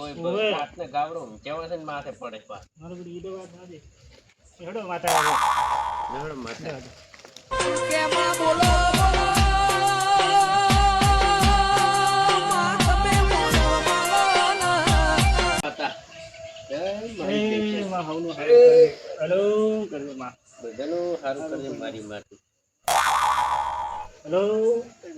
હોય બસ આટલે ગાવડો કેવો છે ને માથે પડે પાસ મારો બધી ઈડો વાત ના દે હેડો માથા આવે હેડો માથે કેમાં બોલો બોલો તમે બોલો માતા જય એ મારી માં હવનું હેલો કરજો માં બધાનું સારું કરજે મારી માથે હેલો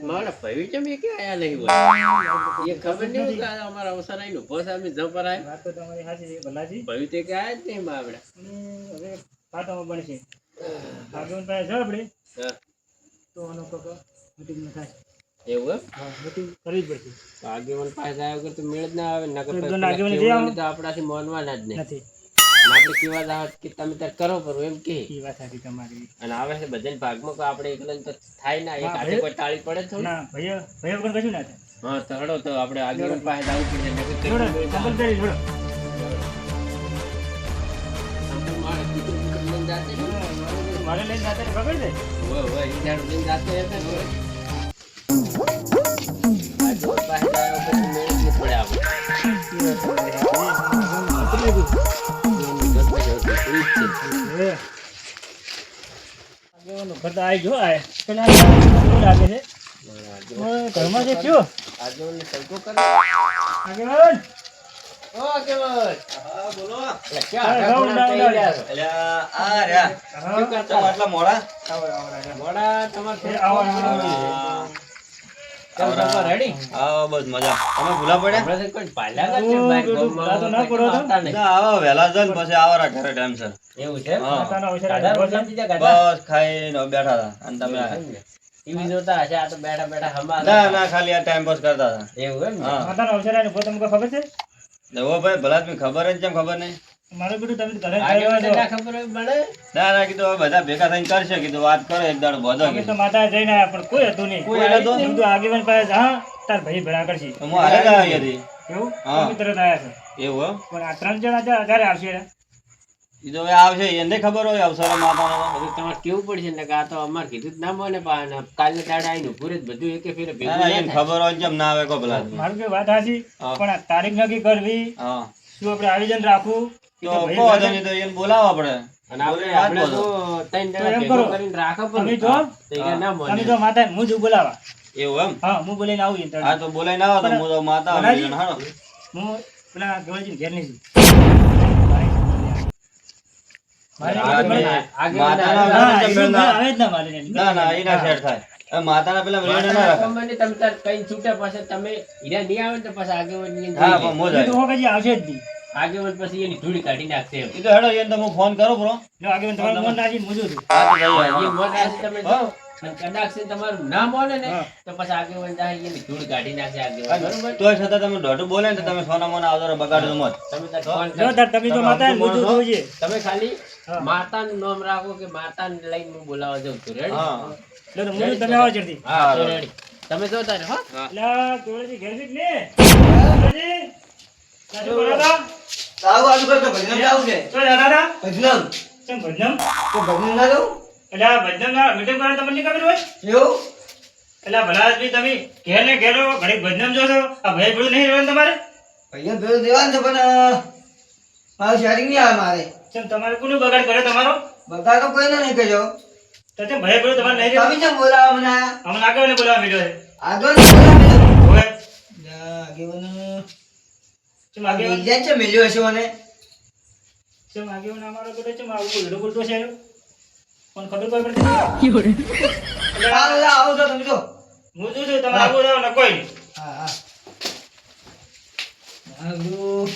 મારા ભાઈ કેમ કે આયા નહીં હોય એ ખબર નહીં કે અમારા અવસર આવીને ઉભો છે અમે જબર આય વાત તો તમારી સાચી છે ભલાજી ભાઈ તે કે આયા જ નહીં માં આપણે અને હવે પાટામાં બનશે આગળ પાસે જાવ આપણે હા તો આનો કોક મીટિંગ ન થાય એવું એમ હા મીટિંગ કરવી જ પડશે તો આગેવાન પાસે આવ્યા વગર તો મેળ જ ના આવે નકર તો પછી આગેવાન પેલા જે કેવડાને તો આપણાથી માનવાના જ નહીં નથી આપણે કેવા દાવત કે તમે તાર કરો પર એમ કે એ વાત સાચી તમારી અને આવે છે બધાને ભાગમાં કે આપણે એકલા તો થાય ના એક હા, હાથે કોઈ ટાળી પડે થોડી ના ભૈયા ભૈયા વગર કશું ના થાય હા તો હડો તો આપણે આગેવાન પાસે જવું પડશે નકર તો જોડો કોઈ દાવત. કમ્પલસરી જોડો આપણે માણસ કીધું કે લઈને જાતે ને. મારે લઈને જાતે તો ખબર છે હોય, હોય, ઈ દાડો લઈને જાતે હતા ને હોય. આગેવાન પાસે જાય વગર તો મેળ જ નહીં પડે આપણે. એમની ઘર પાસે હતું, ઈ જ છે. આગેવાનું ઘર તો આઈ જો આય પેલા કેવું લાગે છે આગેવાન- ઓય, ઘરમાં છે કયો આગેવાનને સલકો કરે. આગેવાન ઓ આગેવાન! હા બોલો એટલે ક્યાં હા, આગળ રાઉન્ડ, ઘોડા રાઉન્ડ, થઈ રહ્યા છો? અલ્યા આ રહ્યા હા, શું કરતા? ચમ આટલા મોડા આવો, આવો, રાજા. ઘોડા તમારે થોડું આવો, ખાવાનું આવો. કેમ તમે ready? આવો બસ મજા તમે ભૂલા પડ્યા હમણાંથી કોઈ ભાલ્યા નથી ઓ, બાર બધું ગામમાં. ભૂલાતો ના પડો તો. આવતા નહીં. ના આવો વહેલા જન પછી આવારા ઘરે ટાઈમસર એવું છે એમ? હા. માતાનો અવસર ગાધા આવ્યો રોટલા છે. દીધા ગાધા? બસ ખાઈને હવે બેઠા હતા અને તમે આયા. TV જોતા હશે, આ તો બેઠા બેઠા હમા ના ના ખાલી આ ટાઈમ પાસ કરતા હતા એવું એમ ને? હા માતાનો અવસર આવ્યો તમને કોઈ ખબર છે ઓ ભાઈ ભલા તમે ખબર જ કેમ ખબર નહીં મારું બધું તમે ઘરે આગેવાનને કરવા ના ખબર હોય મળે? ના ના કીધું હવે બધા ભેગા થઈને કરશે કીધું વાત કરો એક દાડો બધો અમે તો કીધું માતા જઈને આવ્યા પણ કોઈ હતું નહીં કોઈ નતું? એમ તો આગેવાન પાસે જા તાર ભાઈ ભેળા કરશે તો હું હારે ના અહીંયાથી એવું હા. અમે તરત આવ્યા છે એવું એમ પણ આ 3 જણા ક્યારે આવશે કીધું હવે આવશે એને ખબર હોય અવસર માતાનો બધું તમારે કેવું પડશે ને કે આ તો અમારે કીધું જ ના મને પાને કાલે દાડે આવીને ઊભું રહે તો બધું એકે ફેરે ના ભેગું ના ના એને થાય. ખબર હોય કેમ ના આવે કો ભલા મારું કે વાત હાચી હા. પણ આ તારીખ નક્કી કરવી હા શું આપણે આયોજન રાખવું કે તો ભાઈ કહો ભેળા- તો નહીં તો એને બોલાવવા પડે અને આપણે વાત આપણે બોલો. તો ત્રણ તો જણા એમ ભેગું કરો. કરીને રાખો પણ. તમે જો તો એને ના તમે માને. જો માતા હું જ બોલાવા એવું એમ હા હું બોલીને આવું છું હા તો બોલાઈ ના આવો તો હું તો માતા આવી ભલાજી. જણ હાલો હું પેલા ગોળજી ઘેર નહીં છું મારે મારે આગેવાન માતાના હા, આગેવાન એવું ના- આવે જ ના મારે નહીં. ના ના એના સેટ થાય હવે માતાના પેલા રેડ ના રાખે તમે તાર કઈ છૂટ્યા પછી તમે હીરા નહીં આવે ને તો પછી આગેવાનની એની હા જોઈ પણ લે. મોજ એ તો આવી હું કદી આવશે જ નહીં આગેવાન પછી એની ધૂળ કાઢી નાખશે એમ. એ તો હેડો એને તો હું ફોન કરું બ્રો જો આગળ તમારું મન રાખીને મૂજું છું હા તો જઈએ એ હવે. મન રાખી તમે જાઓ અને કદાચ છે તમારું ના માને ને હા. તો પછી આગેવાન જાય એની ધૂળ કાઢી નાખશે આગેવાન. બરોબર? તોય છતાં તમે દોઢું બોલે ને તો તમે સોના મોના આવતો બગાડજો મત તમે તાર ફોન જો કરો. તાર તમે જો માતા મૂજું જોઈએ તમે ખાલી હા. માતાનું નામ રાખો કે માતાને લઈને હું બોલાવવા જાઉં છું. રેડી? હા એટલે તો મૂજું તમે આવો જલ્દી હા તો હા. રેડી. તમે જો તારે હો. એટલે ગોળજી ઘેર છે કે નહીં? ગોળજી, સાચું બોલો તો? આવું આવું કરતો ભજન આવું છે તો દાદા હતા? ભજન કેમ ભજનમ? તો ભજન ના દઉં એટલે આ ભજનમ ના મીટિંગ કરવા તમને નહીં ખબર હોય? એવું એટલે આ ભલા આદમી તમે ઘેર ને ઘેર રહો, ઘડીક ભજનમ જો છો. આ ભાઈ ભેળું નહીં રહેવાનું તમારે? ભૈયા ભેળું દેવાનું છે પણ મારું શેરિંગ નહીં આવે મારે કેમ તમારે કોનું બગાડ કરે તમારો? બગા તો કોઈને નહીં કર્યો તો કેમ ભાઈ ભેળું તમારે નહીં તમે રહેવાનું? કેમ બોલાવા મને હમણાં આગળ બોલાવા મીઠો છે. આગળ નહીં બોલાવા હવે આગેવાન કેમ આગેવાન? મિલ્યા છે મિલ્યો હશે મને કેમ આગેવાન અમારો બેટો કેમ આવું ભેળું બોલતો છે? પણ ખબર કોઈ પડતી નથી. એટલે આવો છો તમે તો હું શું છું તમારે આવું રહો ને કોઈ નહીં. હા હા આગળ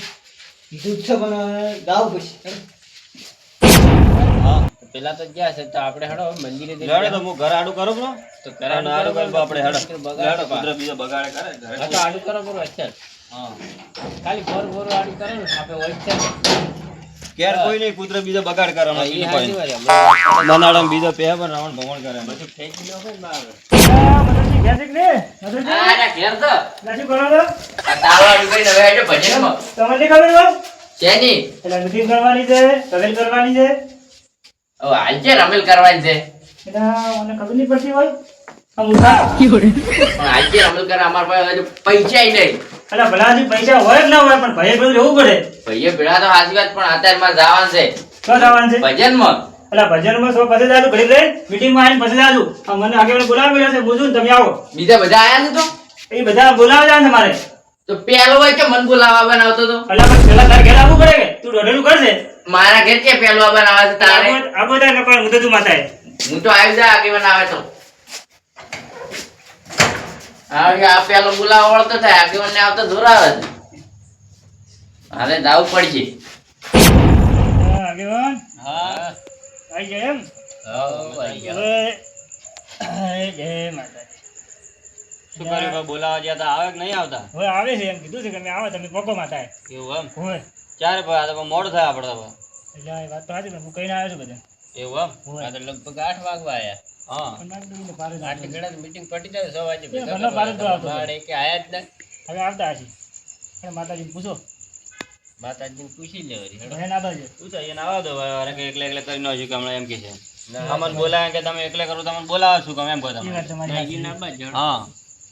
કીધું જ છે પણ ગાવું પછી હા પેલા તો ગયા છે તો આપણે હેડો મંદિરે જઈને લેડો તો હું ઘર આડું કરું બ્રો તો ઘર આડું કરાવી કરું આપણે હેડો બગાડ લેડો કુતરો બીજો બગાડે કરે ઘરે હા તો આડું કરો બરો અત્યારે હા ખાલી બોર આડું કરે ને આપણે હોય જ છે ને. ક્યાર કોઈ નહીં કુતરો બીજો બગાડ કરવાનો એ બીજું હાચી કોઈ વાત છે. બનાડો બીજો પહે પણ રાવણ ભમણ કરે બધું ફેંકી લો ને બહાર. આ મધુરજી ઘેર છે કે નહીં? મધુરજી? આ ના ઘેર તો રાજી કરો છો? આ તાવા ડુબાઈ હવે આજો ભજનમાં તમને નહીં ખબર હોય? શેની એટલે મીટિંગ કરવાની છે, સગાઈ કરવાની છે. હવે હાલ છે રમેલ કરવાની છે એટલે મને ખબર નહીં પડતી હોય. આ મૂર્ખા. પણ હાલ છે રમેલ કરવા અમાર પાસે હજુ પૈસા ય નહીં અલા ભલાજી પૈસા હોય કે ના હોય પણ ભાઈ બધું રહેવું પડે. ભાઈએ ભેળા તો સાચી વાત, પણ અત્યારે મારે જવાનું છે શું જવાનું છે? ભજનમાં. અલા ભજનમાં સો પછી જાજુ ઘડી લઈ મીટિંગમાં આવીને પછી જાજુ. આ મને આગળ બોલાવેલા છે પૂછું તમે આવો. બીજા બધા આયા છે તો એ બધા બોલાવેલા છે મારે. તો પેલો હોય કે મન બોલાવા બનાવતો તો અલા પણ પેલા તારે ઘેર આવવું પડે કે તું દોઢેલું કરશે. મારા ઘેર કે પેલો બનાવે છે તારે? આગો થાય નકર હું તો તું માથાએ. હું તો આવી જા આગેવાન આવે તો આ પેલો બોલાવા વળતો થાય, આગેવાન ને આવતો દોરાવે છે. હાલે જાવું પડશે. હા આગેવાન હા આવી ગયા એમ? હવે જય માતાજી. શું કર્યું ભાઈ? બોલાવા ગયા તા, આવે કે નહીં આવતા? હવે આવે છે એમ કીધું છે કે મેં આવે તમે પોકો માથાએ. એવું એમ? હોય ક્યારે ભાઈ? આ તો મોડું થાય આપણે તો. એટલે આ વાત તો સાચી પણ હું કહીને આવ્યો છું બધા. એવું એમ? આ તો લગભગ 8 વાગવા આયા. હા પણ મારે કીધું કે પારે જ આટલી આવવું. ઘણા મીટિંગ પટી જાય 6 વાગે એ ઘરના બહાર જ આવતો. બાર એકે આયા જ ના. હવે આવતા હશે અને માતાજીને પૂછો માતાજીને પૂછી લે વળી, હેડો. મને ના બાજુ પૂછો એને આવવા દો ભાઈ. વારે કે એકલે એકલે કરી નો કે હમણાં એમ કે છે ના, અમને બોલાવે કે તમે એકલે કરો તમને બોલાવો છું ગમે એમ કહો એ તમે. વાત તમારી ના, સાચી. ઈ ના બાજુ, હેડો. હા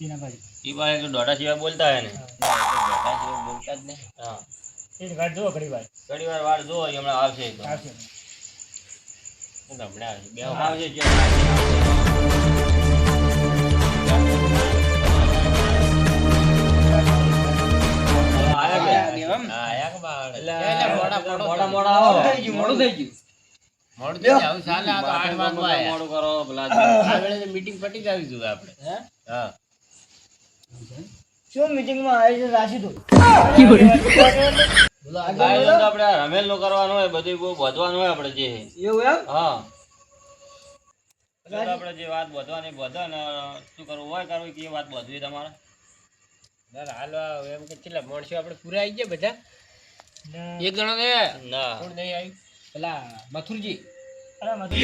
એ ના બાજુ. ઈ ભાઈ તો દોઢા સિવાય બોલતા હોય ને. બેટા જેવું બોલતા જ નહીં. હા એ વાત જુઓ ઘડી વાર ઘણી વાર વાર જો હમણાં આવશે એ તો. આવશે. હું તો હમણાં આવશે. બેહો. આવશે જે. આયા કે? હા, આયા કે બહાર? એટલે એટલે મોડા પડો. મોડા મોડા આવો. મોડું થઈ ગયું. મોડું થઈ ગયું. આવું ચાલે, આ તો 8 વાગવા આયા. મોડું કરો ભલા. આ વેળે તો meeting પટી જ આવી જોઈએ આપણે. હે? હા. શું મીટિંગમાં આવી છે રાશી તું? બોલો આગળ ભાઈ બોલો. તો આપણે રમેલ નું કરવાનું હોય, બધું બહુ બધવાનું હોય આપણે જે. એવું એમ? હા એટલે તો આપણે જે વાત બધવાની બધે ને શું કરવું હોય કરવું કે એ વાત બધવી તમારે. ના, હાલ એમ કે કેટલા માણસો આપણે પૂરા આવી ગયા બધા? એટલે એક જણો ને ના કોણ નહીં આવ્યું? પેલા મથુરજી. અરે મતલબ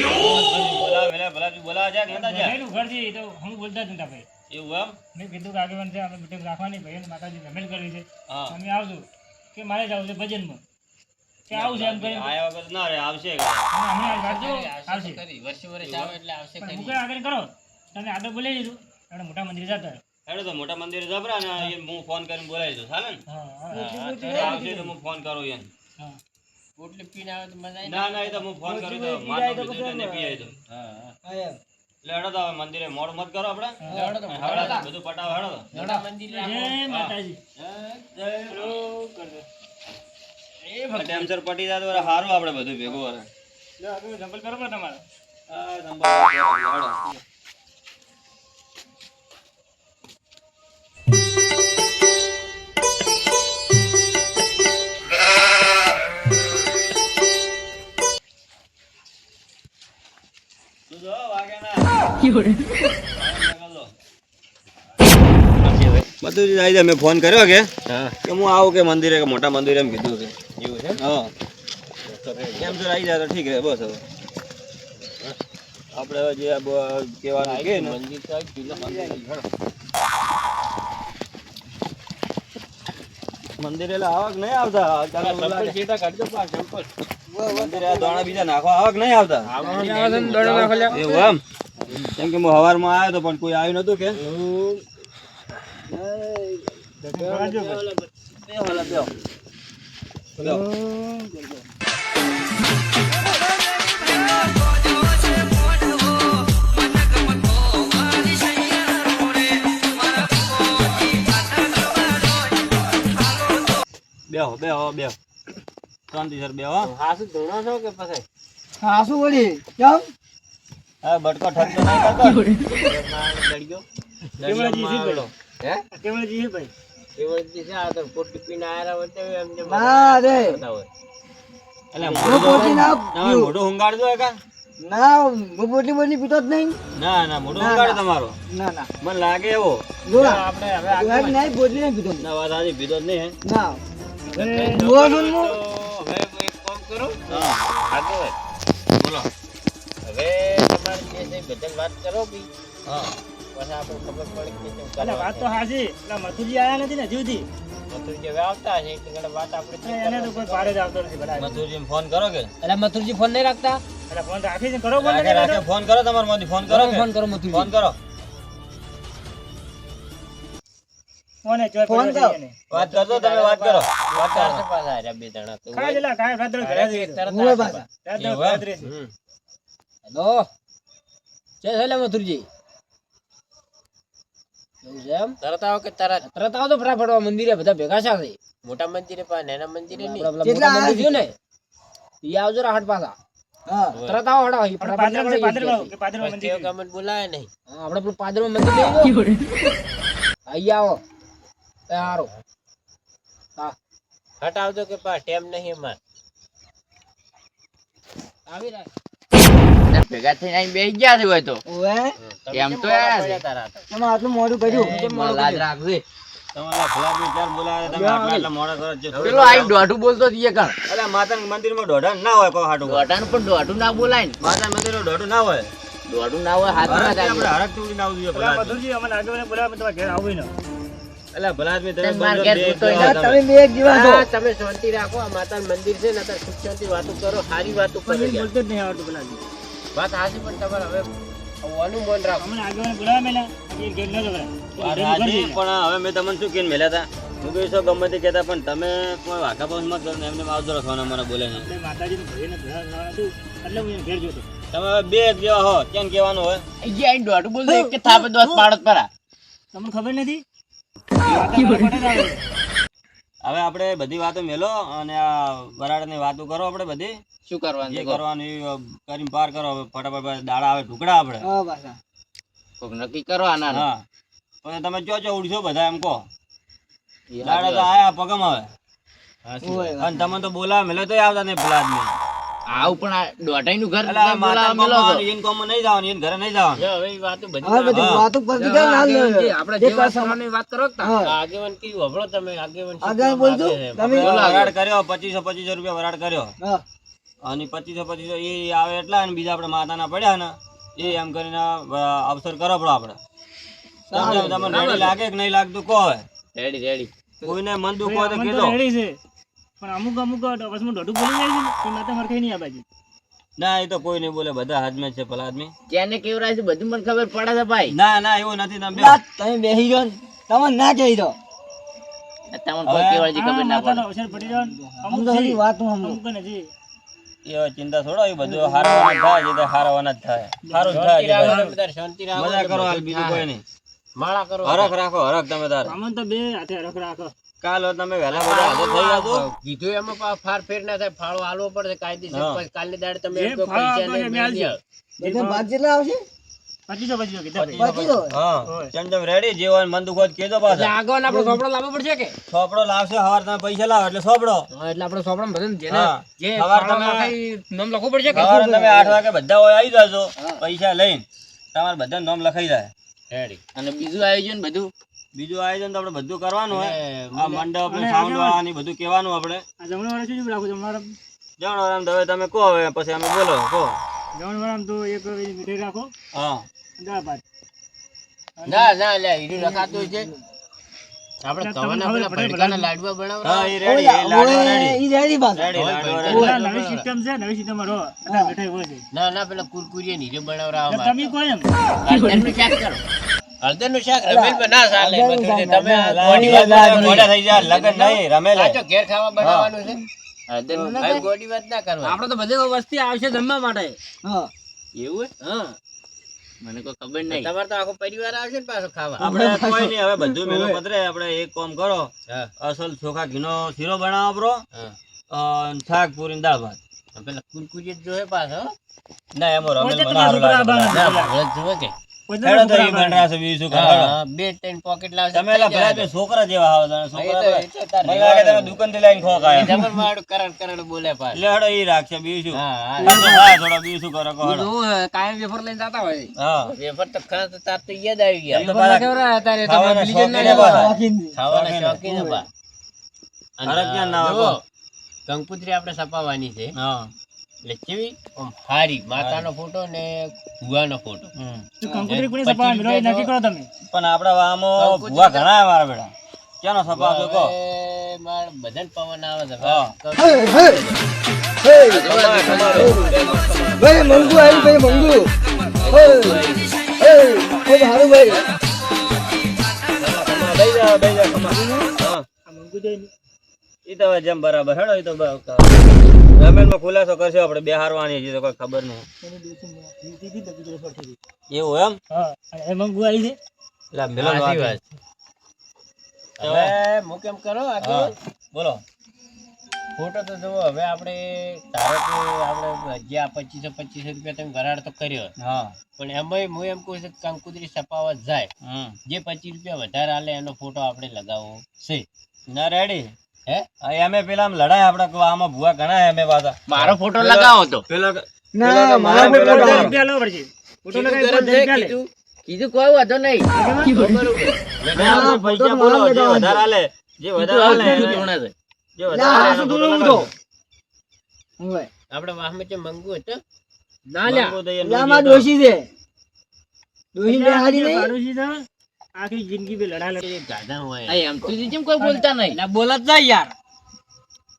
બોલાવે પેલા ભલા તું બોલાવા જાય કે નતા જાય? રમેલું ઘર છે એ તો હું બોલતા જ નતા ભાઈ. એવું એમ? મેં કીધું કે આગેવાન છે આપણે મીટિંગ રાખવાની ભાઈ માતાજી રમેલ કરવી છે હા તમે આવજો કે મારે જવું છે ભજનમાં કે આવું છે એમ કરીને આયા વગર ના રે આવશે અને હમણાં વાંચજો આવશે આવશે તો ખરી. વર્ષે વર્ષ આવે એટલે આવશે પણ ખરી. હું કઈ આગળ કરો તમે આગળ બોલાવી દીધું આપણે મોટા મંદિરે જતા રહો. હેડો તો મોટા મંદિરે જબરા ને એ હું ફોન કરીને બોલાવી દઉં ચાલે ને? હા હા હા, આવશે તો હું ફોન કરું એને. હા પોટલી પીને આવે તો મજા આવી ના ના એ તો હું ફોન કરું તો મારનો બીજો એને પી આવી દઉં. હા, હા. હા એમ. એટલે હેડો તો હવે મંદિરે મોડું મત કરો આપણે. હેડો તો હેડો તો બધું પટાવો હેડો તો. મોટા મંદિરે જય રાખો. માતાજી ટેમસર પટી જાય તો વળી સારું આપણે બધું ભેગું વળે. લો આગળ જંગલ કરો પણ તમારે આ નંબર હેડો. તું જો વાગે ના. બધું જ આવી જાય. મેં ફોન કર્યો કે હા. હું આવું કે મંદિરે કે મોટા મંદિરે એમ કીધું કે. એવું છે? હા કેમ સર આવી જાય તો ઠીક છે બસ હવે આપણે હવે જે કહેવાનું કે ને મંદિર તો આવી ગયું. મંદિર હેડો. મંદિરે એટલે આવક નહીં આવતા ચાલો સંપલ સીધા કાઢજો પા, સંપલ. મંદિરે આ દોણા બીજા નાખવા આવક નહીં આવતા આવવાનું આવે છે ને દોડો નાખો લ્યા. એવું એમ કેમ કે હું સવારમાં આવ્યો તો પણ કોઈ આવ્યું નતું કે આવજો ભાઈ. બેહો બેહો બેહો શાંતિ સર બેહો હાસુ ધોણો છો કે પછી? હા શું વળી કેમ? હા બટકો ઠગતો નહીં કરતો દડી ગયો. કેવળજી છે ભાઈ હે? કેવળજી છે ભાઈ કેવળજી છે, આ તો પોટલી પીને આયા હોય તો એમને ના રે બધા હોય. એટલે હું પોટી ના પીવું. મોઢું hunગાડજો એકા ના હું પોટલી બોટલી પીતો જ નહીં. ના ના મોઢું ના, hunગાડે ના. તમારો ના ના મને લાગે એવો જો આપણે હવે આગળ નહીં પોટલી નહીં પીતો. ના વાત આજે પીધો જ નહીં હે ના હવે જોવા છું ને હું. તો હવે હું એક કામ કરું. હા આગળ બોલો હવે તમારે જે છે બધાને વાત કરો બી. હા પછી આપણે ખબર પડે કે કેમ એટલે કરવાનું વાત તો છે. હાજી એટલે મથુરજી આયા નથી ને હજુ સુધી મથુરજી હવે આવતા હશે એટલે ઘણી વાત આપણે ચેક એને તો કોઈ પારે જ આવતો નથી બધા મથુરજીને ફોન કરો કે એટલે મથુરજી ફોન નહીં રાખતા? એટલે ફોન રાખી છે કરો ફોન રાખે નથી રાખે કરતો? ફોન કરો તમારા માંથી ફોન કરો કે ફોન કરો મથુરજી. ફોન કરો કોને ચોય ફોન પડ્યો કર. છે એને. વાત કરજો તમે વાત કરો વાત કરો ચારસો પાછા હાર્યા બે જણા તો ખાય જેલા ખાય રાત દાડો ઘરે જ રહેશે. તરત હું એ હાથે પાછા. રાત દાડો એવું એમ? ઘરે જ રહેશે. હમ. હેલો છે છેલ્લે મથુરજી એવું છે એમ તરત આવો કે તરત તરત આવો તો ફટાફટ આ મંદિરે બધા ભેગા છે મોટા મંદિરે પણ નાના મંદિરે નહીં આપણા કેટલા મોટા મંદિર આયા થયું ને ઈ આવજો રાહટ પાછા હા તરત આવો હડો આપણે ફટાફટ પાદરમાં છે, નીકળીએ પાદરમાં છીએ. કે પાદરમાં પછી મંદિર તેઓ અમને બોલાય નહીં હા, આપણે પેલું પાદરમાં મંદિર લઈ જાઓ. અહીં આવો એ હારું હટ આવજો કે પા ટેમ નહીં અમાર આવી રહ્યા ભેગા થઈને અહીં બેસી ગયા છે હોય તો ઓવે એમ તો યાર. તમે આટલું મોડું કર્યું લાજ રાખજે. તમારા ફલાબી ચાર બોલાવે તમે આટલા આટલા મોડા કરો છો. પેલો આઈ દોઢું બોલતો જ એ કણ. અલા માતાના મંદિરમાં દોઢા ના હોય કોઈ હાટું દોઢાનું પણ દોઢું ના બોલાય ને. માતાના મંદિરમાં દોઢું ના હોય દોઢું ના હોય હાથ ના હરખ આપણે થાય. હરખ તોડીને આવવું જોઈએ પેલા ભલા મધુરજી અમને આગળ બોલાવે તમારા ઘરે આવું ને. અલા ભલા આદમી તમે તેમ માર બોલજો, ઘેર બે જોતોય જેવા ના તમે. તમે બે એક જેવા છો હા, તમે શાંતિ રાખો આ માતાનું મંદિર છે ને અત્યારે સુખ શાંતિ વાતો કરો સારી વાતો કરો પણ એ યાર. બોલતો જ નહીં આવડતું પેલા. વાત હાચી પણ તમારે હવે આવવાનું મન રાખો અમને આગળ બોલાવે મેલા એ ઘેર ન જવરાય. વાત એ ઘર સાચી, જઈને. પણ હવે મેં તમને શું કહીને મેલ્યા હતા હું કહ્યું છો ગમે તે કહેતા પણ તમે કોઈ વાંકા પાસ મત કરો ને એમને આવજો રાખવાના મને બોલે નહીં એટલે માતાજીનું ભજન ભજન હતું એટલે હું એને ઘેર જોતો. તમે હવે બે એક જેવા હો કેમ કહેવાનું હોય અહીંયા આઈને દોઢું બોલતો એક કે થાપે દોત પાડત પરા. તમને ખબર નથી માતા મારા પડે જ આવે. હવે આપણે બધી વાતો મેલો અને આ વરાળની વાતો કરો આપણે બધી શું કરવાનું જે છે કહો. કરવાનું એ કરીને પાર કરો હવે ફટાફટ દાડા આવે ઢુકડા આપણે હા પાછા કોક નક્કી કરો આના હા પછી તમે ચો ઉડશો બધા એમ કહો એ દાડા તો હાચી વાત. આયા પગમ આવે ઓવે અને તમે તો બોલાવે મેલે તો આવતા નહીં પેલા આદમી આવું પણ આ દોઢાઈનું ઘર એટલે આ બોલાવા માતા મેલો છો. એને કોમમાં નહીં જવાનું એને ઘરે નહીં જવાનું જો હવે એ વાતો બધી હવે બધી હા. વાતો પરથી કેમ ના લે આપણે જે જે વાત પાછા કરવાની વાત કરો કે તા. હા આગેવાન કેવું હભળો તમે આગેવાન શું આગળ કામ બોલજો. આવે છે? તમે- બોલો આગળ. વરાળ કર્યો 2500 રૂપિયા વરાળ કર્યો હા અને 2500 એ આવે એટલા અને બીજા આપણે માતાના પડ્યા ને એ એમ કરીને અવસર કરો પડો આપણે તમને રેડી લાગે કે નહીં લાગતું કહો હવે. રેડી રેડી કોઈને મન દુખ હોય તો અમને કહેજો તો રેડી છે પણ અમુક વચમાં દોઢું બોલી જાય છે ને એ માતા મરખાઈ નહીં આ બાજુ. ના એ તો કોઈ નહીં બોલે બધા હાથમાં જ છે પેલા આદમી જેને કેવરાય છે બધું મને ખબર પડે છે ભાઈ. ના ના એવું નથી તમે ના, તમે બેસી જાઓ ને. તમે ના કહી દો તમને કોઈ કેવરાય છે ખબર ના માતાનો પડે. અવસર પડી જાય ને. અમુક સમજો છે, હજી વાત હું સમજો. અમુક નથી. એ ચિંતા છોડો એ બધું હારવાના થાય જે તો હારવાના જ થાય સારું જ થાય શાંતિ જે રાખો બધું. તમે તાર શાંતિ રાખો મજા કરો હાલ બધું બીજું થાય. કોઈ નહીં માળા કરો હરખ રાખો હરખ તમે તાર આમાં તો બે હાથે હરખ રાખો. કાલ હવે તમે વહેલા બધા હાજર થઈ જાજો કીધું એમાં ફાર ફેર ના થાય ફાળો આલવો પડશે કાયદેસર હા. પછી કાલની દાડે તમે જે એમ કહો ફાળો પૈસા આપો નહીં એમ મેળ આલજો. નહીં. એટલે ભાગ કેટલા આવશે 2500 કીધા ભાઈ. 2500? હા હોય. જેમ જેમ રેડી જે હોય મન દુખ હોય તો કહેજો એટલે પાછા આગળ આપણો સોપડો લાવવો પડશે કે સોપડો લાવશે હવાર તમે પૈસા લાવો એટલે સોપડો હા, એટલે આપણે સોપડામાં બધાને જેને હા. જે સવાર ફાળો તમે- નાખે ઈ નામ લખવું પડશે કે સવારે તમે 8 વાગે બધા હોય આવી જાજો પૈસા લઈને તમારે બધા નામ લખાઈ જાય રેડી અને બીજું આયોજન બધું બીજું આયોજન તો આપણે બધું કરવાનું હોય અને આ મંડપ અને સાઉન્ડ આગળ- વાળાની બધું કહેવાનું આપણે આ જમણવાળા શું રાખો જમણવાળા જાણો આમ તો હવે તમે કહો હવે પછી અમે બોલો કહો જમણવાળામાં તો એક મીઠાઈ રાખો હા દાળ ભાત. ના ના લે હીરું રખાતું છે આપણે તમને તવાના ખબર પેલા પડે ભડકાના લાડવા બનાવરા હા એ રેડી એ લાડવા ઓવે, રેડી ઈ રેડી પાછા. રેડી લાડવા ઓવે. રેડી નવી સિસ્ટમ છે નવી સિસ્ટમમાં રહો અત્યારે મીઠાઈ હોય છે. ના ના પેલા કુરકુરિયા નીરે બનાવરા એટલે તમે કહો એમ હળદરનું શાક કરો હળદરનું શાક રમેલ પર ના ચાલે હળદરનું બધું શાક તમે આ લાડવા ગોળી વાત બધા મોડા થઈ જાય લગન નહીં રમેલે આ તો ઘેર ખાવા બનાવવાનું છે હળદરનું ના ભાઈ ગોળી વાત ના કરવા આપણે તો બધી વસ્તી આવશે જમવા માટે હા એવું હા મને કોઈ ખબર નહીં. તમારે તો આખો પરિવાર આવશે ને પાછો ખાવા આપણે કોઈ નહીં હવે બધું મેલું પતરે આપણે એક કામ કરો હા અસલ ચોખા ઘીનો શીરો બનાવો બ્રો હા શાક પૂરી ને દાળ ભાત પેલા કુરકુરિયા જ જોવે પાછો ના એમાં રમેલ પોતે બનાવવાનું તમારા લાગે છોકરા બધા. હળદ જોવે કે પોતે હેડો તો છોકરા ઈ બન રાસે બીજું શું કરો, હેડો. હા બે ત્રણ પોકેટ લાવશે તમે એલા ભલા બે છોકરા જેવા આવો તમે છોકરા એ તો- ભલા. એ તો તાર મને લાગે તમે દુકાનથી લઈને ખો ખાય. જબર મારું કરણ કરણ બોલે પાછો એટલે હેડો ઈ રાખશે બીજું શું હા હા આ તો ખાય થોડો બીજું શું કરો કહો, હેડો. બધું કાયમ વેફર લઈને જતા હોય હા વેફર તો ખરા તો તાર તો યાદ આવી એમ ગયા તો પાછા કેવડા અત્યારે તો ખાવાના બીજી શોખીન ના એ પાછા. વાકીન. ખાવાના શોખીન. શોખીન છે બા. અને હરખ ક્યાં ના હોય જુઓ, કહો. કંકુતરી આપણે સપાવવાની છે હા એટલે કેવી આમ હારી માતાનો ફોટો ને ભુવાનો ફોટો હમ. તો કંકોત્રી કોની સપાવવાની? મિલો નક્કી કરો તમે પણ આપડા આમાં ભૂવા ઘણા હે મારા બેટા ક્યાંનો સપાવશો કહો હવે મારે બધાને પવન આવે છે હા. હે, હે. હે, ભાઈ મંગુ આવ્યું ભાઈ મંગુ હે, હે, હે, હારું ભાઈ બેહી જા કમા. હા આ મંગુ જઈને ઈ તો હવે જેમ બરાબર હેડો ઈ તો રમેલમાં ખુલાસો કરશે આપણે બે હારવાની છે તો કોઈ ખબર નહીં એની દિવસમાં દીધી તો બીજો પડતી એવું એમ હા અને એ મંગુ આવી છે એટલે મેલો સાચી વાત વાત. હવે હું કેમ કરો હા આગળ બોલો ફોટો તો જુઓ હવે આપણે ધારો કે આપણે જે આ 2500 રૂપિયા તમે વરાળ તો કર્યો હા પણ એમાંય હું એમ કહું છું કે કંકુતરી છપાવવા જાય જે 25 રૂપિયા વધારે આલે એનો ફોટો આપણે લગાવવો છે. ના રેડી હે અમે પેલા આમ લડાય આપણે કહો આમાં ભૂવા ઘણા અમે પાછા મારો ફોટો લગાવો તો પેલો ના મારા પેલો ફોટો લગાવો. રૂપિયા લેવો પડશે ફોટો કીધું લગાવી ગરજ 50 છે, રૂપિયા લે કીધું કોઈ વાંધો નહીં. આપણે પૈસા બોલો જે વધારે આલે જે વધારે આલે જે વધારે આલે એનો ફોટો લગાવો. ઓય આપણે વાહમાં જે મંગુ હતો ના લ્યા મંગુ દઈએ, લામાં દોશી છે દોશી બે હારી નહીં પાડોશી છે, આખી જિંદગી બે લડા લડી એ ગાધા હોય આ એમ તો જેમ કોઈ બોલતા નહીં એટલે બોલ જ જાય યાર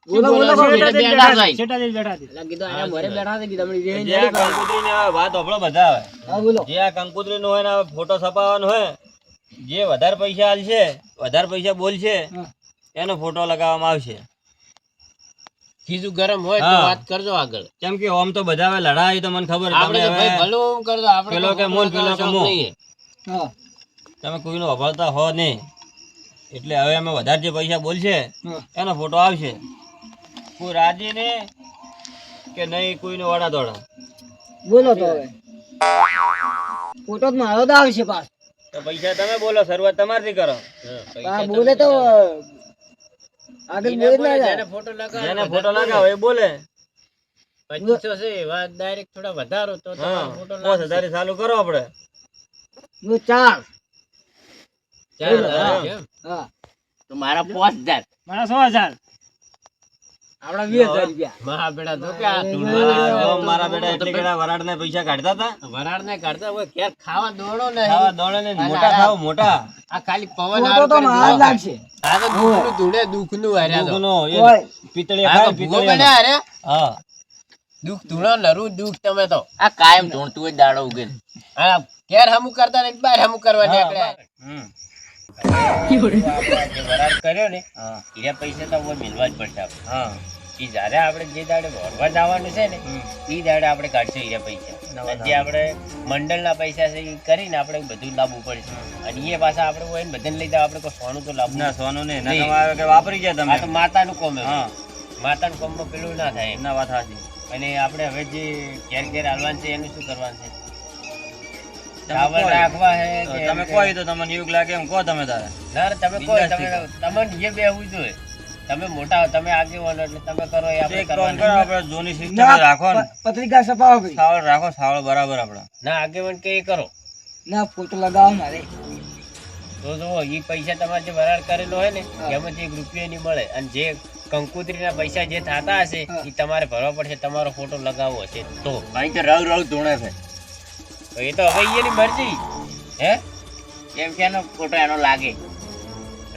બોલો બોલો એટલે બેઠા જાય. છેટા દે બેઠા દે એટલે કીધું આયા મોરે બેઠા છે કીધું હમણાં રેહી જે આ કંકુતરીની હવે વાત હોભળો બધા હવે. હા બોલો જે આ કંકુતરીનું હોય ને હવે ફોટો છપાવવાનો હોય જે વધારે પૈસા આલશે વધારે પૈસા બોલશે હા. એનો ફોટો લગાવવામાં આવશે. ખીજું ગરમ હોય તો હા. વાત કરજો આગળ. કેમ કે આમ તો બધા હવે લડાઈ તો મને ખબર આપણે તમે તો ભાઈ હવે ભલું કરજો, આપણે પેલો તો કે મોન, પેલો ફોટો કે લગાવવાનો મો. નહીં. હા તમે કોઈનું અભાવતા હો નહીં એટલે હવે અમે વધારે જે પૈસા બોલશે હા. એનો ફોટો આવશે. કોઈ રાજી ને કે નહીં કોઈનો વાડા દોડા બોલો તો હવે ફોટો તો મારો તો આવશે પાસ તો પૈસા તમે બોલો શરૂઆત તમારથી કરો. હા, આ પૈસા બોલે તો આગળ એને બોલે બોલે, ના જેને જાય ફોટો લગાવો, જેને વધારે ફોટો બોલે. લગાવો એ બોલે. 2500 છે, વાત ડાયરેક્ટ થોડા વધારો તો હા તમારો ફોટો 5000 ચાલુ કરો આપણે. જો ચાર 4000 છે એમ? હા તો મારા 5000 મારા 6000 આપડા 20000 રૂપિયા મહા બેડા જો કે આ આ ધૂળવાળા જો મારા બેટા એટલે કેડા વરાળના પૈસા કાઢતા હતા વરાળને કાઢતા હોય, ઘેર ખાવા દોડો ને ખાવા દોડે ને મોટા થાવ મોટા આ ખાલી પવન ફોટો હારું તો કરી મારા જ દો. લાગશે આ તો દુઃખનું ધૂળે દુઃખનું હાર્યા તો. દુઃખનો એ ઓય પિતળિયા આ ખાય તો ભૂવો પિતળિયાનો. બન્યા હાર્યા. હા દુઃખ ધૂળો નરું દુઃખ તમે તો આ કાયમ ધૂણતું હોય દાડો ઉગે આ ઘેર હમું કરતા ને બહાર હમું કરવા નીકળ્યા. હમ. આપણે જે વરાળ કર્યો ને હા એના પૈસા તો હવે મિલવા જ પડશે આપણે. હા ઈ જ્યારે આપણે જે દાડે ભરવા જવાનું છે ને ઈ દાડે આપણે કાઢશું હીરા પૈસા. અને જે આપણે મંડળના પૈસા છે એ કરીને આપણે બધું લાવવું પડશે. અને એ પાછા આપણે હોય ને બધાને લઈ જાવ, આપણે કોઈ સોનું તો લાવવું ના સોનું નહીં ના નહીં. તમારે કે વાપરી ગયા આ તમે. તો માતાનું કોમ છે. હા માતાનું કોમમાં પેલું ના થાય. ના વાત સાચી. અને આપણે હવે જે ઘેર ઘેર હાલવાનું છે એનું શું કરવાનું છે? તમે ચાવલ કહો. રાખવા હે કે તમે એમ કોઈ તો તમને એવું લાગે એમ કહો તમે તારે. ના રે, તમે કોઈ તમને જે બેહવું જોઈએ. તમે મોટા હો, તમે આગેવાનો એટલે તમે કરો એ તો આપણે એક કામ કરવાનું. કરો આપણે જૂની સિસ્ટમ રાખો ને પત્રિકા છપાવો ભાઈ સાવળ રાખો સાવળ બરાબર આપણે. ના આગેવાન કે એ કરો ના ફોટો લગાવો મારે તો જુઓ ઈ પૈસા તમારે જે વરાળ કરેલો હોય ને એમાંથી 1 રૂપિયો નહીં મળે. અને જે કંકુતરીના પૈસા જે થતા હશે એ તમારે ભરવા પડશે. તમારો ફોટો લગાવવો હશે તો ભાઈ તો રવ રવ ધૂણે છે તો એ તો હવે એની મરજી. હે એમ કે એનો ફોટો એનો લાગે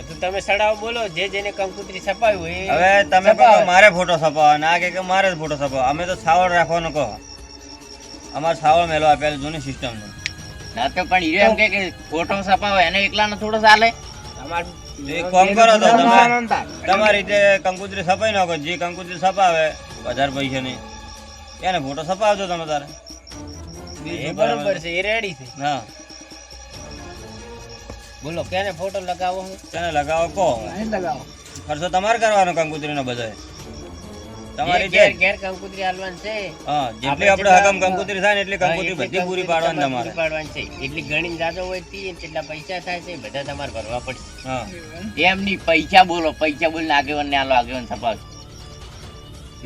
તો તમે સડાવ બોલો, જે જેને કંકુતરી છપાવી હોય એ હવે તમે કહો છપાવે. કે મારે ફોટો છપાવો ના કે મારે જ ફોટો છપાવો. અમે તો સાવળ રાખવાનું કહો. અમારે સાવળ મેલો આપેલું જૂની સિસ્ટમ નું. ના તો પણ હીરો એમ કે ફોટો છપાવે એને એકલા નો થોડો ચાલે એક કામ કરો તો તમે તમારી રીતે કંકુતરી છપાઈ નાખો. જે કંકુતરી છપાવે વધારે પૈસા નહીં એને ફોટો છપાવજો તમે તારે. એ બરોબર છે, એ રેડી છે. હા બોલો કેને ફોટો લગાવો છે? તેને લગાવો કહો. મારે જ લગાવો ખર્ચો તમારે કરવાનો કંકુતરીનો બધો તમારી ઘેર રીતે. ઘેર કંકુતરી હાલવાનું છે. હા જેટલી આપણે હકમ કંકુતરી થાય ને એટલી કંકુતરી બધી પૂરી પાડવાની તમારે. પૂરી પાડવાની છે. એટલી ગણીને જાજો હોય તી કેટલા પૈસા થાય છે એ બધા તમારે ભરવા પડશે. હા એમ નહીં પૈસા બોલો આગેવાન ને આલો આગેવાન છપાવજો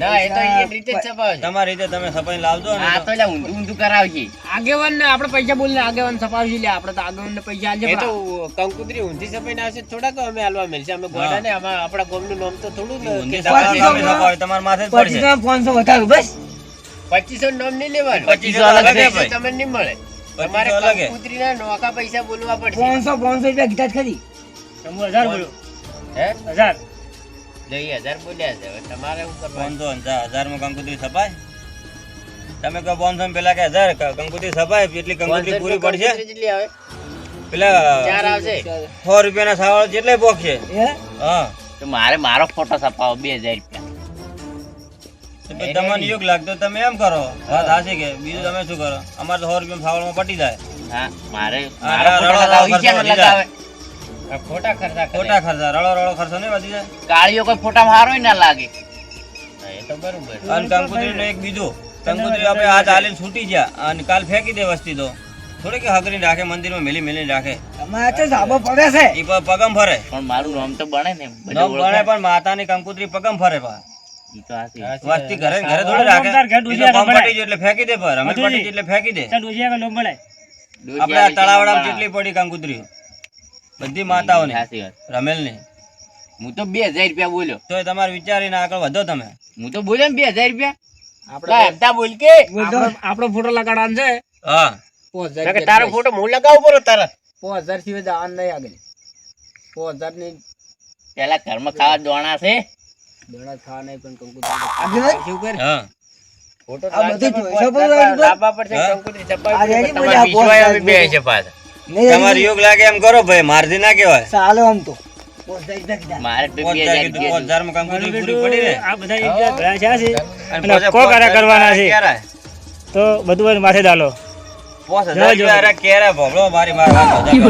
ના એ તો એ રીતે જ છપાવે છે. તમારી રીતે તમે છપાઈને લાવજો ને આ તો. તો એટલે ઊંધું ઊંધું કરાવશે આગેવાન ને આપણે પૈસા બોલીને આગેવાન છપાવશે લે આપણે તો આગેવાન ને પૈસા એ તો કંકુતરી ઊંધી છપાઈને આવશે થોડાક અમે હાલવા મળશે. અમે ગોડા ને આમાં આપણા ગામનું નામ તો થોડું ને ઊંધી કે છપાઈ તમે છપાવો, તમારે માથે જ પડશે. 500 વધારો બસ 2500 નામ નહીં લેવાનું. 2500 અલગ છે 2500 ભાઈ. તમને નહીં મળે. 2500 તમારે અલગ છે. કંકુતરીના નોખા પૈસા બોલવા પડશે. 500 રૂપિયા કીધા જ ખરી તમે 1000 બોલો હે 1000 જઈ 1000 બોલ્યા છે. હવે તમારે શું કરવાનું? 500 માં કંકુતરી છપાય. તમે કહો 500 પેલા કે 1000 કંકુતરી છપાય એટલી કંકુતરી પૂરી પડશે. કંકુતરી જેટલી આવે પેલા ચાર આવશે 100 રૂપિયાના સાવળ જેટલે પોક છે હે? હા તો મારો ફોટો છપાવો 2000 રૂપિયા. તો પછી તમને યોગ લાગતો તમે એમ કરો વાત હાચી કે બીજું તમે શું કરો અમારે તો 100 રૂપિયા સાવળમાં પટી જાય હા મારે આ મારો રડો ફોટો લગાવો. ખર્ચો ઈ ક્યાં વધી લગાવે? આ ખોટા ખર્ચા કરે. ખોટા ખર્ચા રળો ખર્ચો નહીં વધી જાય કાળીઓ કોઈ ફોટામાં હારો ના લાગે. હા, એ તો બરોબર. અને કંકોત્રીનું એક બીજું કંકોત્રી આપણે આ ચાલીને છૂટી ગયા અને કાલ ફેંકી દે વસ્તી તો થોડી કે હકરીને રાખે મંદિરમાં મેલી રાખે અમારે તો ધાબો પડે છે. એ પગમ ફરે પણ મારું નામ તો બને ને બધું નોમ ઓળખાય. બને પણ માતાની કંકોત્રી પગમ ફરે પા ઈ તો હાચી. વસ્તી ઘરે ને ઘરે થોડી રાખે નામદાર ઘેર એ તો ડૂસિયા પગ ગભરાય. પટી જાય એટલે ફેંકી દે પર અમે મજૂરી. પટી જાય એટલે ફેંકી દે ચાલ ડોશી આગળ લોમ બોલાય. આપણે આ તળાવડામાં જેટલી પડી કંકોત્રીઓ બધી માતાઓની હાચી વાત. રમેલની હું તો 2000 રૂપિયા બોલ્યો. તોય તમારે વિચારીને આગળ વધો તમે હું તો બોલ્યો ને 2000 રૂપિયા. આપણે લા, એમતા બોલ કે આપણો ફોટો લગાડવાનો છે. હા 5000 નકર તારો ફોટો હું લગાવું પડો તરત. 5000 સિવાય જવાનું નહીં આગળ 5000 ની પેલા ઘરમાં ખાવા દોણા છે. દોણા ખાવા નહીં પણ કંકોત્રી આગળ શું કર હા ફોટો આ લાગશે બધું પણ જોઈશે પોત પણ તારા લાગશે. લાંબા પડશે, હા? કંકોત્રી આ ચપાવી રેડી તમારે મજા, વિશ્વાય પોત આવી બે છે પાછા. નહીં તમારે યોગ લાગે એમ કરો ભાઈ મારથી ના કહેવાય ચાલો આમ તો 5000 કીધા. મારે તો 5000 કીધું 5000 માં કંકોત્રી પૂરી પડી ને આ બધા એક જગ્યાએ ભેળા થયા છે અને અને પછી કોક આરા કરવાના છે. ક્યારે? તો બધું હોય માથે ડાલો. 5000 રૂપિયા હારા ક્યારે ભોગળો મારી વાત મજા કરો.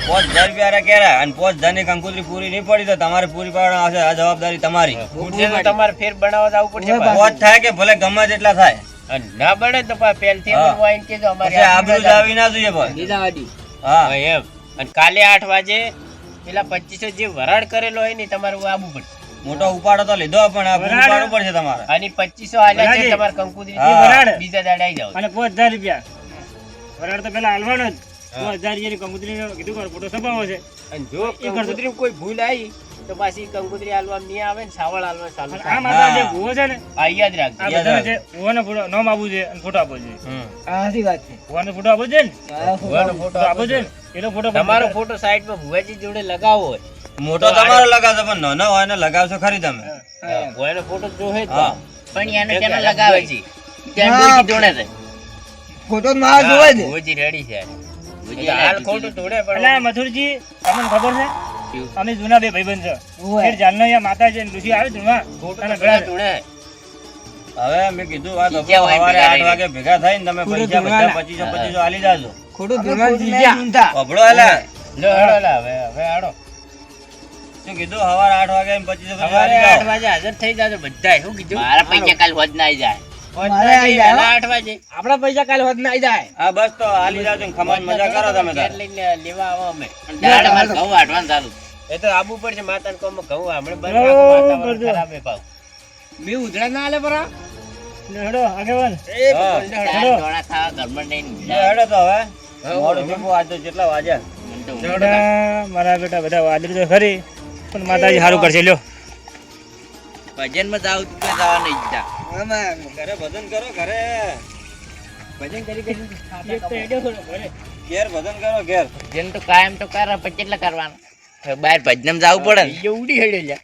5000 રૂપિયા હારા ક્યારે? અને 5000 ની કંકોત્રી પૂરી નહીં પડી તો તમારે પૂરી પાડવાની આવશે આ જવાબદારી તમારી ફૂટશે તો તમારે ફેર બનાવવા જવું પડશે પાછું. પોત થાય કે ભલે ગમે તેટલા થાય અને ના બને તો પાછું પહેલથી હા. અમારું આવીને કહેજો, અમારી પછી આબરૂ આબરૂ જાવી ના જોઈએ ભાઈ બીજા વાડી હા હા, એમ. અને કાલે 8 વાગે પેલા 2500 જે વરાળ કરેલો હોય ને તમારે આવવું પડશે. મોટો ઉપાડો તો લીધો પણ આ પૂરું પાડવું પડશે તમારે અને 2500 આલ્યા છે વરાળજી. તમારે કંકુતરી હા. વરાળ. બીજા દાડે આવી જાવ. અને 5000 રૂપિયા વરાળ તો પેલા હાલવાનો જ. 5000 જેની કંકોત્રી કીધું કે ફોટો છપાવો છે. અને જો કંકુતરી કોઈ ભૂલ આવી તો પાછી કંકુતરી હાલવા નહીં આવે ને સાવળ હાલવા ચાલુ અને આ થાય. માતા જે હા. ભૂવો છે ને આ યાદ રાખજો. આ બધાને જે ભૂવાનો ફોટો નામ આપવું છે અને ફોટો આપવો જોઈએ. હમ. આ સાચી વાત છે. ભૂવાનો ફોટો આપવો છે ને આ ભૂવાનો ફોટો ફોટો તો આપો આપવો છે છો. ને એનો ફોટો તમારો ફોટો સાઈડમાં ભુવાજી જોડે લગાવો હોય. મોટો તમારો લગાવશો પણ નાનો હોય ને લગાવશો ખરી તમે ભુવાનો ફોટો જોહે જ હા. પણ એને કેનો લગાવે છે? ત્યાં હા. ડોશી જોડે છે. ફોટો જ મારા જોવે છે. ભુવાજી રેડી છે. ભુજી હાલ લાગી ખોટું છે. તોડે એટલે પણ મથુરજી તમને ખબર છે કેવું? અમે જૂના બે ભાઈબંધ છે ઓવે. ફેર જાનનો અહીંયા માતા છે ને ડોશી આવે જૂના ખોટું અને તો ભેળા તોડે. હવે મેં કીધું આ બીજા હોય સવારે ભેગા 8 વાગે ભેગા થઈને તમે પૂરું પૈસા બધા ધોવાના. 2500 આલી જાજો ખોટું આપણે ધોરણ ખોટું નહીં ચૂંટા. અભળો એલા લો હેડો લા, હવે હાડો. શું કીધું સવારે 8 વાગે 2500 સવારે આલી 8 જાઓ વાગે હાજર થઈ જાજો બધાય. શું કીધું? મારા પૈસા કાલ હોજ ના આવી જાય. મારે આવી જાય, વહેલા 8 વાગે. આપણા પૈસા કાલે હોત ના આવી જાય હા બસ તો આલી જાજો ને ખમાન મજા કરો તમે ઘેર તાર. લઈને લેવા આવો અમે. અને દાડે મારે ઘઉં વાટવાનું ચાલુ. એ તો આબુ પડશે માતાને કોમ ઘઉં હમણાં બંધ ઓ, રાખો, વાતાવરણ કરજો. ખરાબ હે પાછું. બે ઉધડા ના આલે પરા લે હેડો આગેવાન એ હા. ભગવાનને ચાર હેડો. દોણા ખાવા ઘરમાં નહીં લે હેડો તો હવે મોડું થયું આજ તો કેટલા વાગ્યા મને તો ઊંઘ બેટા, મારા બેટા બધા વાદળી તો ખરી પણ માતાજી સારું કરશે લ્યો ભજનમાં જાવ તો જવા નહીં ઈચ્છા. આમાં ઘરે ભજન કરો ઘરે ભજન કરી કરી એક તો હેડ્યો ખરો ઘરે. ઘેર ભજન કરો ઘેર જેમ તો કાયમ તો કરે પછી કેટલા કરવાનું? હવે બહાર ભજનમાં જાવું પડે ને. એ ઉડી હેડ્યો લ્યા.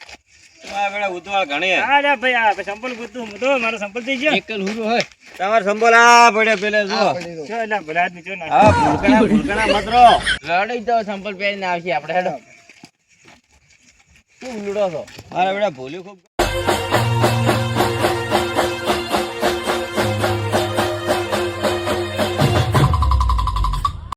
આ બેડા ઉતવાળ ઘણી આ જા ભાઈ આ સંપલ પૂછતું હું તો મારો સંપલ થઈ ગયો એકલ હુરો હોય. તમારે સંભોલ આ પડે પેલે જુઓ જો એટલે ભલા આદમી જો ના હા ભૂલકણા મતરો રડોઈ તો સંપલ પહેરીને આવશે આપણે હેડો. શું ઉલડો છો? મારા બેડા ભૂલ્યું ખૂબ